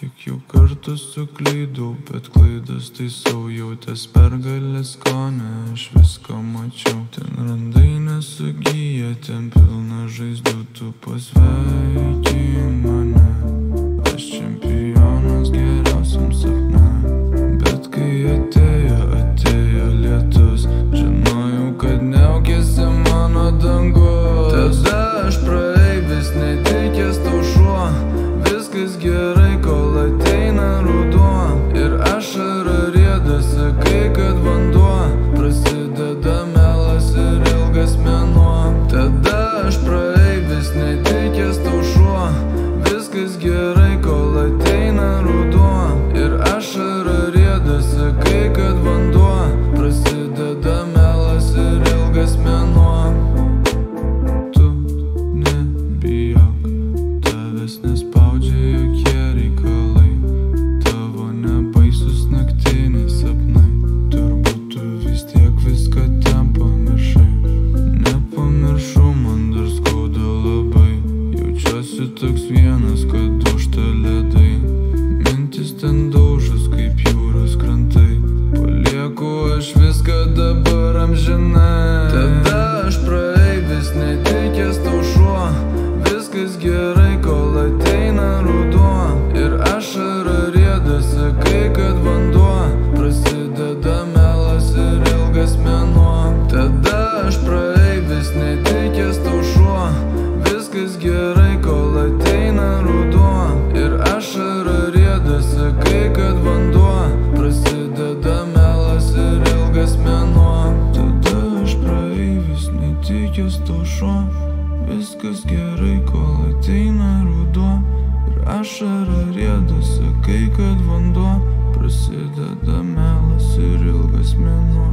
Kiek jau kartų suklydau, bet klaidas taisau, jautęs pergalės skonį, aš viską mačiau. Ten randai nesugyja, ten pilna žaizdų, tu pasveikink mane. Aš čempionas geriausiam sapne. Bet kai atėjo lietus, žinojau, kad neaugėsi mano dangus. Tada aš praeivis, netikęs tau šuo. Viskas gerai, kol ateina ruduo. Ir ašara rieda, sakai, kad vanduo. Prasideda melas ir ilgas mėnuo. Tada aš praeivis, netikęs tau šuo. Viskas gerai, kol ateina ruduo. Ir ašara rieda, sakai, kad vanduo. Prasideda melas ir ilgas mėnuo. Tu nebijok, tavęs nespaudžia jokie reikalai. Tavo nebaisus naktiniai sapnai. Turbūt tu vis tiek viską ten pamiršai. Nepamiršau, man dar skauda labai. Jaučiuosi toks vienas, kad dūžta ledai. Mintis ten daužas kaip jūros krantai. Palieku aš viską dabar amžinai. Tada aš praeivis, netikęs tau šuo. Viskas gerai, kol ateina ruduo. Ir ašara rieda, sakai, kad vanduo. Prasideda melas ir ilgas mėnuo. Tada aš praeivis, netikęs tau šuo. Viskas gerai, kol ateina ruduo. Ir ašara rieda, sakai, kad vanduo. Prasideda melas ir ilgas mėnuo. Tada aš praeivis, netikęs tau šuo. Viskas gerai, kol ateina ruduo. Ir ašara rieda, sakai, kad vanduo. Prasideda melas ir ilgas mėnuo.